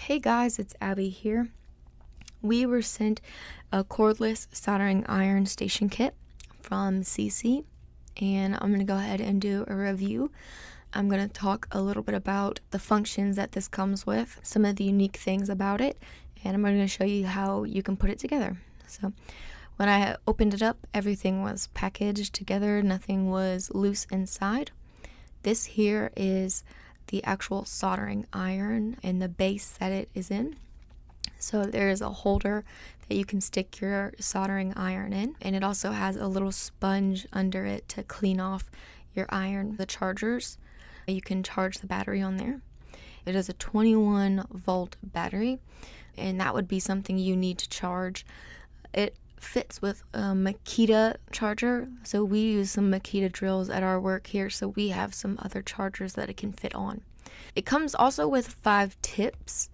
Hey guys, it's Abby here. We were sent a cordless soldering iron station kit from Seesii, and I'm going to go ahead and do a review. I'm going to talk a little bit about the functions that this comes with, some of the unique things about it, and I'm going to show you how you can put it together. So when I opened it up, everything was packaged together, nothing was loose inside. This here is the actual soldering iron and the base that it is in. So there is a holder that you can stick your soldering iron in, and it also has a little sponge under it to clean off your iron. The chargers, you can charge the battery on there. It is a 21 volt battery, and that would be something you need to charge. It fits with a Makita charger, so we use some Makita drills at our work here, so we have some other chargers that it can fit on. It comes also with 5 tips.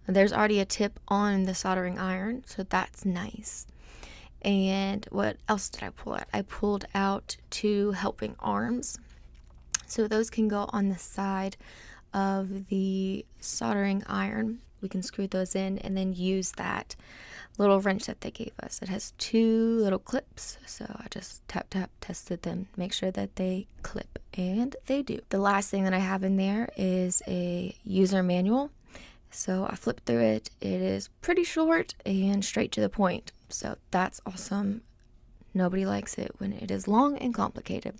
There's already a tip on the soldering iron, so that's nice. And what else did I pull out? I pulled out 2 helping arms, so those can go on the side of the soldering iron. We can screw those in and then use that little wrench that they gave us. It has 2 little clips, so I just tap tested them, make sure that they clip, and they do. The last thing that I have in there is a user manual, so I flipped through it. It is pretty short and straight to the point, so that's awesome. Nobody likes it when it is long and complicated.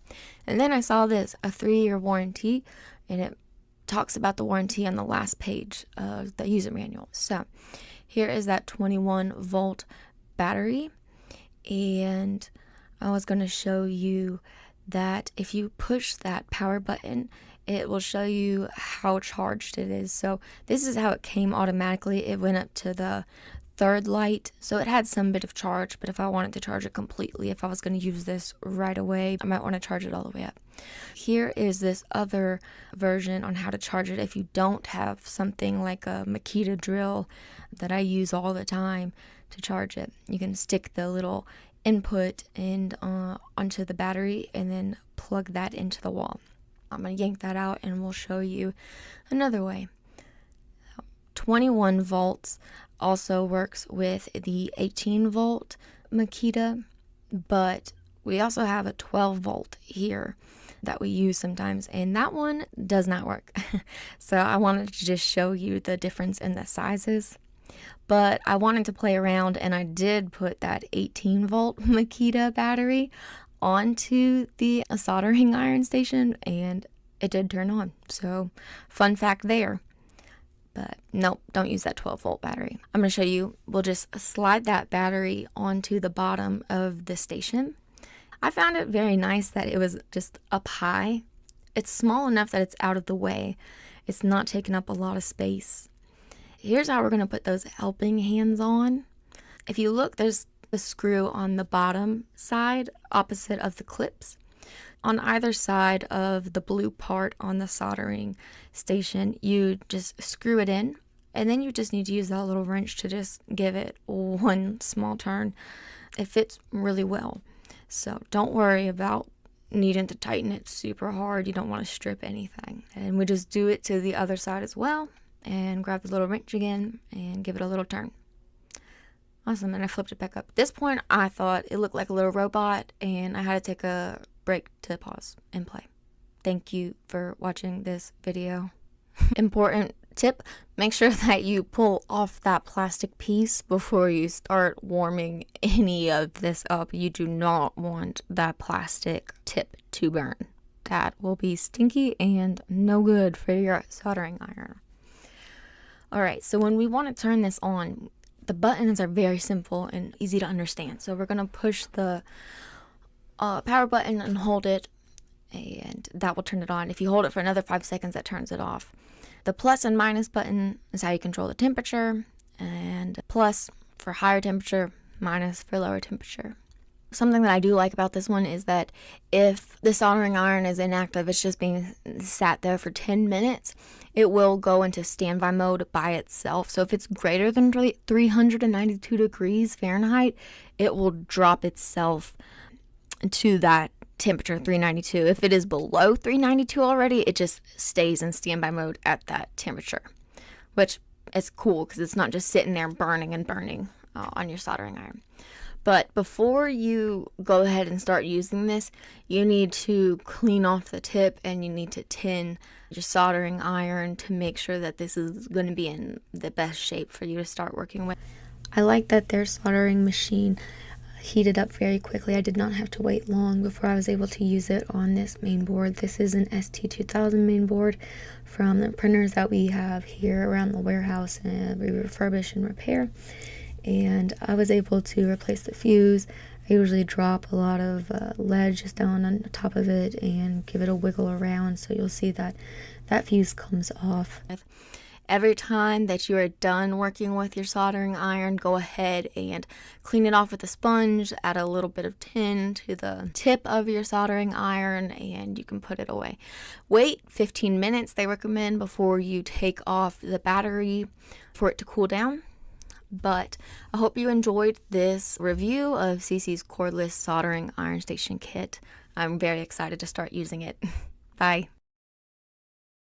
And then I saw this, a 3-year warranty, and it talks about the warranty on the last page of the user manual. So here is that 21 volt battery, and I was going to show you that if you push that power button, it will show you how charged it is. So this is how it came automatically. It went up to the 3rd light, so it had some bit of charge, but if I wanted to charge it completely, if I was going to use this right away, I might want to charge it all the way up. Here is this other version on how to charge it if you don't have something like a Makita drill that I use all the time to charge it. You can stick the little input and onto the battery and then plug that into the wall. I'm going to yank that out and we'll show you another way. 21 volts also works with the 18 volt Makita, but we also have a 12 volt here that we use sometimes, and that one does not work. So I wanted to just show you the difference in the sizes, but I wanted to play around, and I did put that 18 volt Makita battery onto the soldering iron station, and it did turn on. So fun fact there. But nope, don't use that 12 volt battery. I'm going to show you, we'll just slide that battery onto the bottom of the station. I found it very nice that it was just up high. It's small enough that it's out of the way. It's not taking up a lot of space. Here's how we're going to put those helping hands on. If you look, there's a screw on the bottom side opposite of the clips. On either side of the blue part on the soldering station, you just screw it in, and then you just need to use that little wrench to just give it one small turn. It fits really well, so don't worry about needing to tighten it super hard. You don't want to strip anything. And we just do it to the other side as well, and grab the little wrench again and give it a little turn. Awesome, and I flipped it back up. At this point, I thought it looked like a little robot, and I had to take a break to pause and play. Thank you for watching this video. Important tip, make sure that you pull off that plastic piece before you start warming any of this up. You do not want that plastic tip to burn. That will be stinky and no good for your soldering iron. Alright, so when we want to turn this on, the buttons are very simple and easy to understand. So we're going to push the power button and hold it, and that will turn it on. If you hold it for another 5 seconds, that turns it off. The plus and minus button is how you control the temperature, and plus for higher temperature, minus for lower temperature. Something that I do like about this one is that if the soldering iron is inactive, it's just being sat there for 10 minutes, it will go into standby mode by itself. So if it's greater than 392 degrees Fahrenheit, it will drop itself to that temperature, 392. If it is below 392 already, it just stays in standby mode at that temperature, which it's cool because it's not just sitting there burning and burning on your soldering iron. But before you go ahead and start using this, you need to clean off the tip and you need to tin your soldering iron to make sure that this is going to be in the best shape for you to start working with. I like that their soldering machine heated up very quickly. I did not have to wait long before I was able to use it on this main board. This is an ST2000 main board from the printers that we have here around the warehouse, and we refurbish and repair. And I was able to replace the fuse. I usually drop a lot of lead just down on the top of it and give it a wiggle around, so you'll see that that fuse comes off. Every time that you are done working with your soldering iron, go ahead and clean it off with a sponge, add a little bit of tin to the tip of your soldering iron, and you can put it away. Wait 15 minutes, they recommend, before you take off the battery for it to cool down. But I hope you enjoyed this review of Seesii's cordless soldering iron station kit. I'm very excited to start using it. Bye.